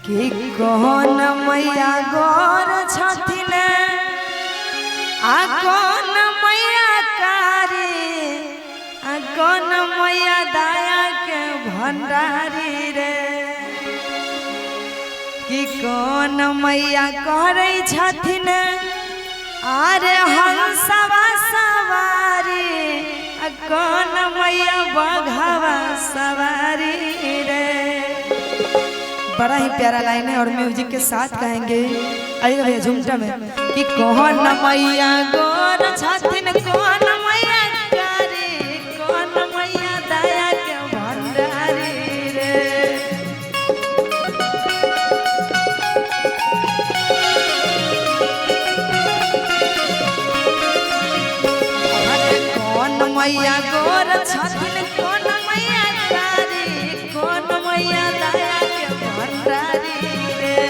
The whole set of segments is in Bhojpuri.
कि कौन मैया गौर छथिन आ कौन मैया कारी आ कौन मैया दया के भंडारी रे कि कौन मैया करे छथिन अरे हंसवा सवारी आ कौन मैया बघवा सवारी रे। बड़ा ही प्यारा लाइन है और म्यूजिक के साथ गाएंगे। आइए भैया झुमटा में कि कौन मैया गौर छथिन कौन मैया कारी कौन मैया दया के भंडारी रे। अरे कौन मैया गौर छथिन कौन मैया कारी कौन मैया दया के भंडारी रे।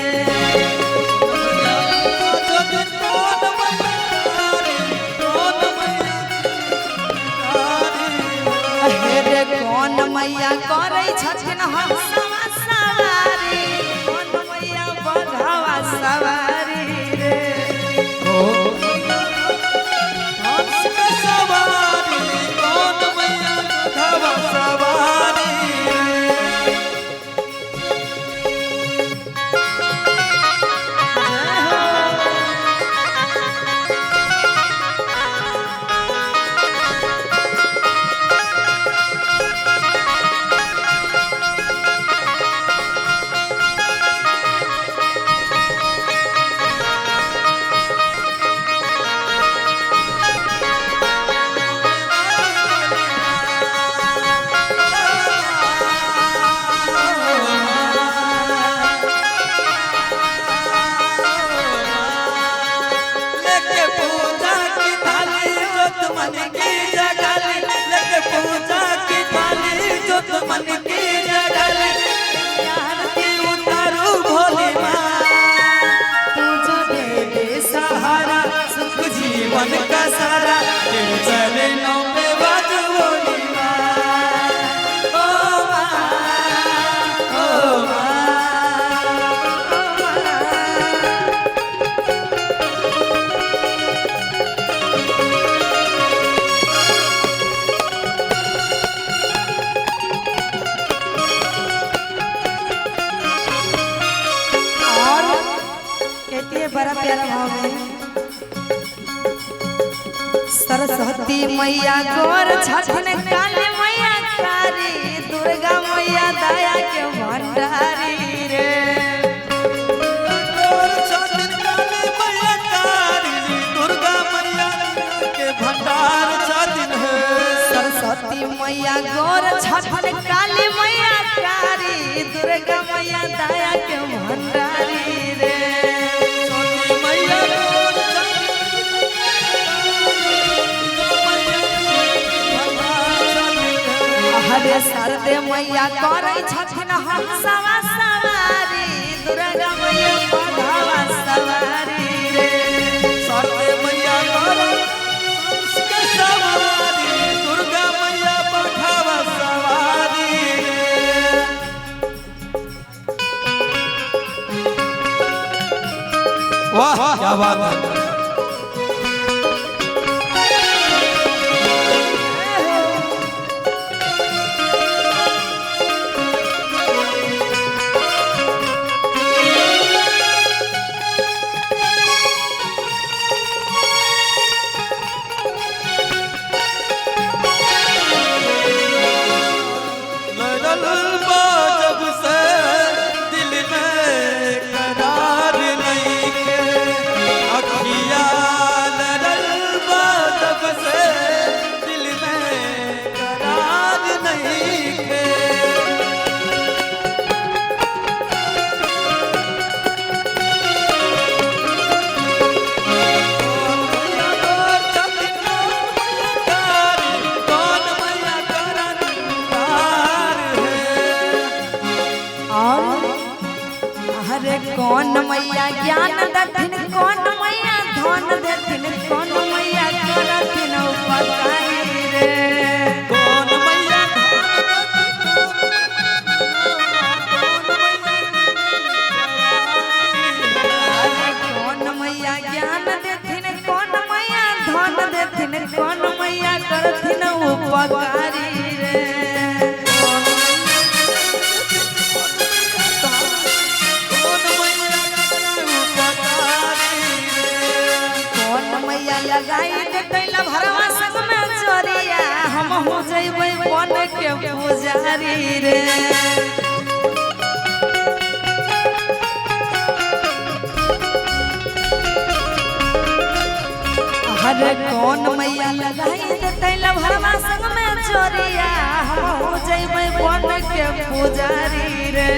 अरे कौन मैया करे छथिन हंसवा सवारी कौन मैया बघवा सवारी रे। मन की जगल आरती उतारू भोले माँ तुझे दे दे सहारा सुख जीवन का सारा तेरे चरणों पे बाजू भोले माँ ओ माँ ओ माँ। बड़ा प्यारा भाव है। सरस्वती मैया गौर छथिन काली मैया कारी दुर्गा मैया दया के भंडारी रे। गौर छथिन काली मैया कारी दुर्गा मैया के भंडार छथिन है। सरस्वती मैया गौर छथिन काली मैया कारी दुर्गा मैया दया के भंडारी रे। हरे सरदे मैया करे छथिन हंसवा सवारी दुर्गा मैया बघवा सवारी रे। सरदे मैया करे हंस के सवारी दुर्गा मैया बघवा सवारी रे। वाह क्या बात है। जब से दिल में करार नहीं के अखिया लड़ल जब से दिल में करार नहीं के। हरे कौन मैया ज्ञान देथिन कौन मैया धन देथिन कौन मैया करथिन उपकारी रे। कौन मैया उपकारी रे। कौन मैया लगाई दे तैला भरवा संग में चोरिया हम हो जइबै बन के पुजारी रे। अरे कौन मैया लगाई दे तैला भरवा संग में चोरिया हम हो जइबै बन के पुजारी रे।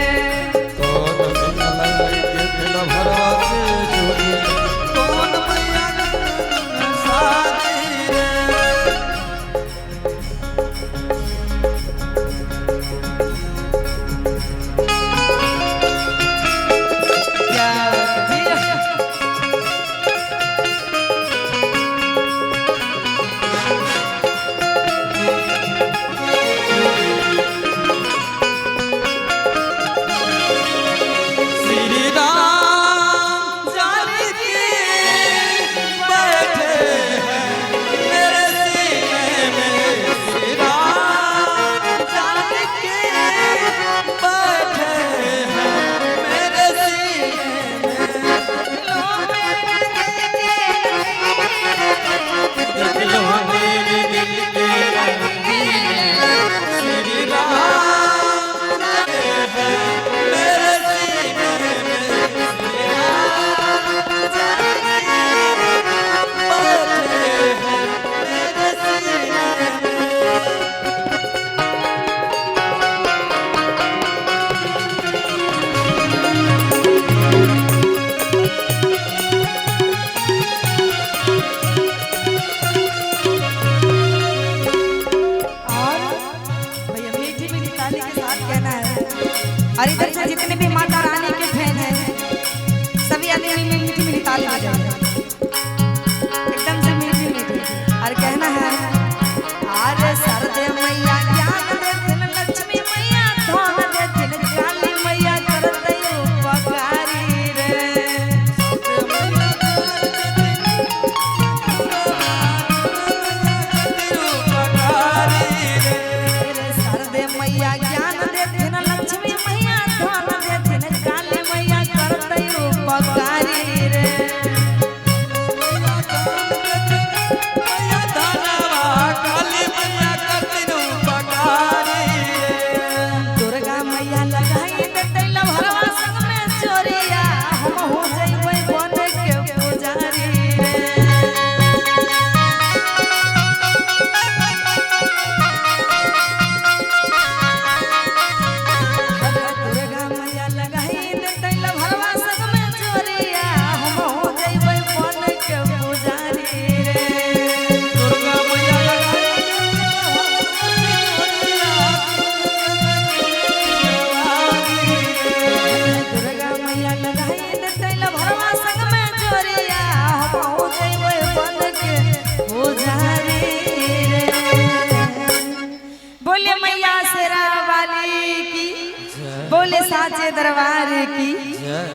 और इधर से जितने भी माता रानी के फैन हैं सभी आदमी मीठी मीठी ताली बजाएं।